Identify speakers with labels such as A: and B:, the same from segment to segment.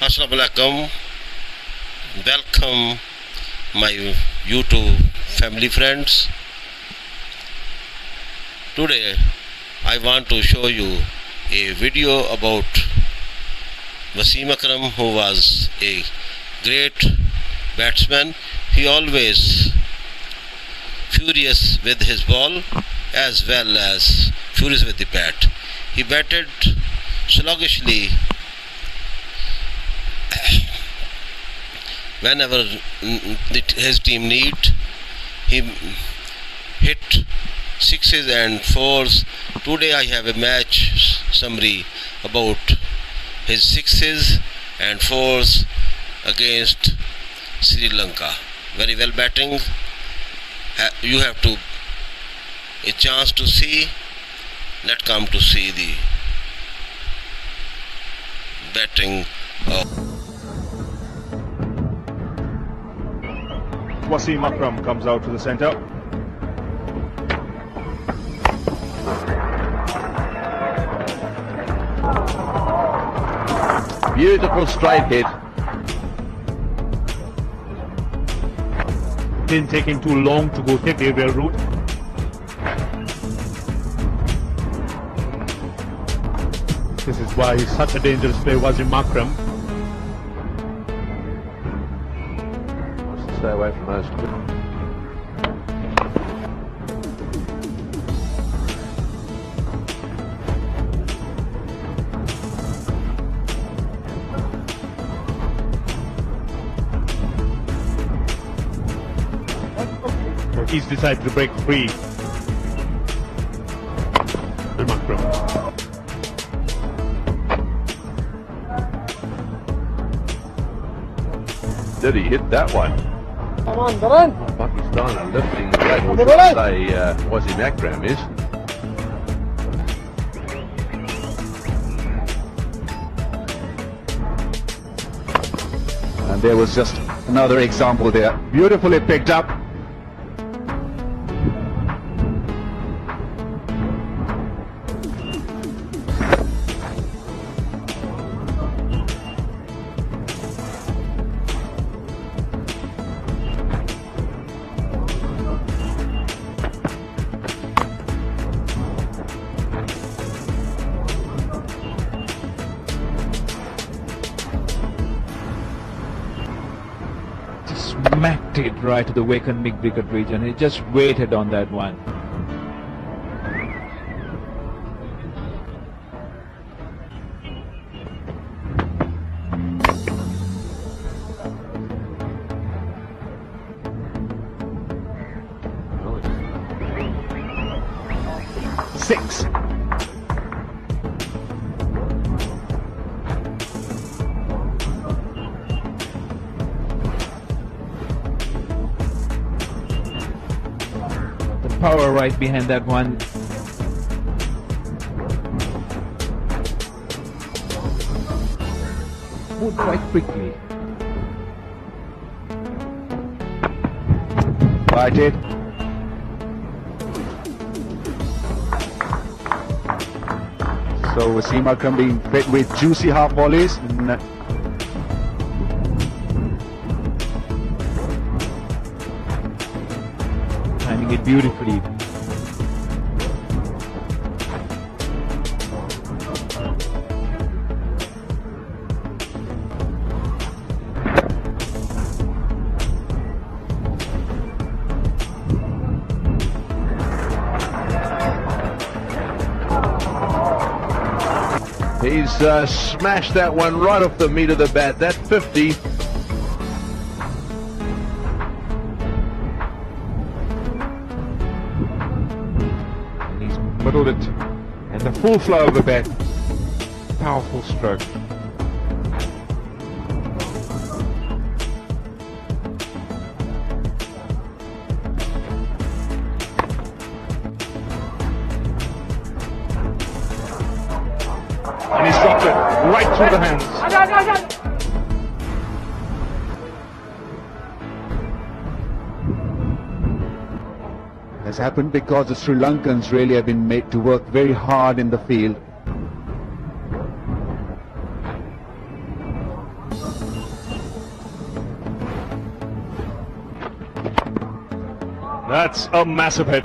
A: Assalamu alaikum. Welcome my YouTube family friends. Today I want to show you a video about Waseem Akram, who was a great batsman. He always furious with his ball as well as furious with the bat. He batted sluggishly whenever his team need. He hit sixes and fours. Today I have a match summary about his sixes and fours against Sri Lanka. Very well batting. You have to a chance to see. Let's come to see the batting of
B: Waseem Akram comes out to the centre.
C: Beautiful straight hit.
B: Didn't take him too long to go take the aerial route. This is why he's such a dangerous player, Waseem Akram.
C: Stay away from those.
B: He's decided to break free. Akram.
C: Did he hit that one?
D: Come on, Imran.
C: Pakistan are lifting the flag, or should I say Waseem Akram is.
E: And there was just another example there. Beautifully picked up.
F: Smacked it right to the vacant mid-wicket region. He just waited on that one.
B: Six.
F: Power right behind that one. Moved quite quickly.
E: Right it. So Waseem Akram being fed with juicy half volleys.
F: Timing it beautifully.
C: He's smashed that one right off the meat of the bat. That 50.
F: He's middled it. And the full flow of the bat. Powerful stroke.
B: And he's dropped it right through the hands.
E: Has happened because the Sri Lankans really have been made to work very hard in the field.
B: That's a massive hit.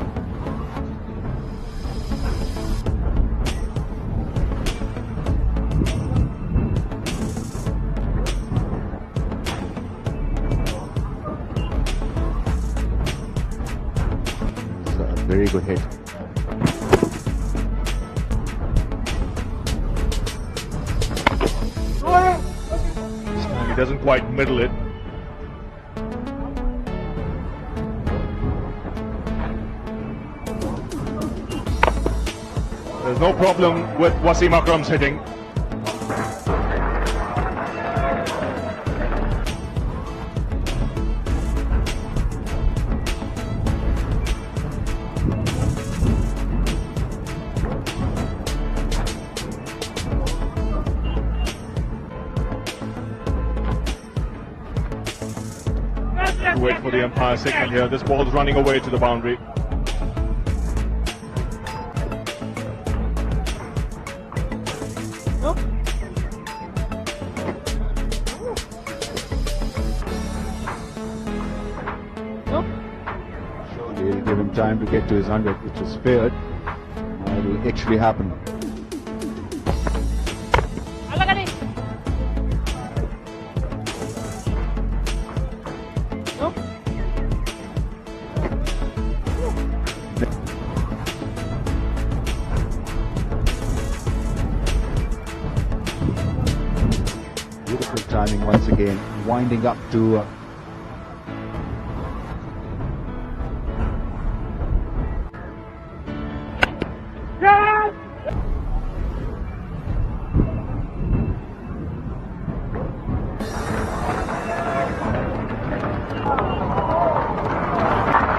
E: It's a very good hit.
B: This time he doesn't quite middle it. There's no problem with Waseem Akram's hitting. Wait for the umpire signal here. This ball's running away to the boundary.
E: Surely it'll give him time to get to his 100, which was feared. Now it'll actually happen. Beautiful timing once again, winding up to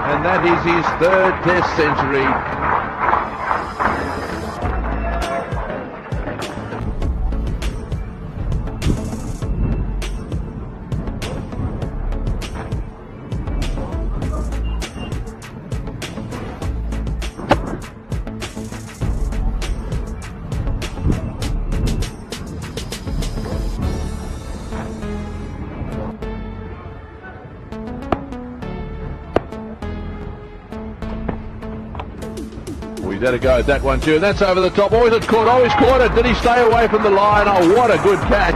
C: And that is his third Test century. He's had a go at that one too, and that's over the top. Always caught, always caught it. Did he stay away from the line? Oh, what a good catch.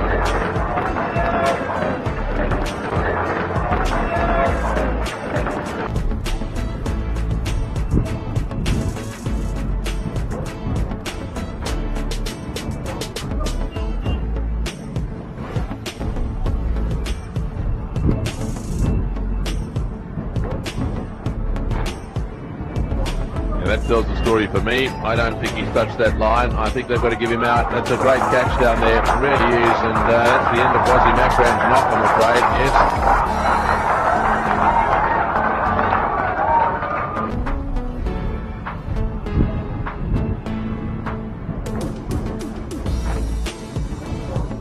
C: That tells the story for me. I don't think he's touched that line. I think they've got to give him out. That's a great catch down there. It really is. And that's the end of Waseem Akram's knock, I'm afraid. Yes.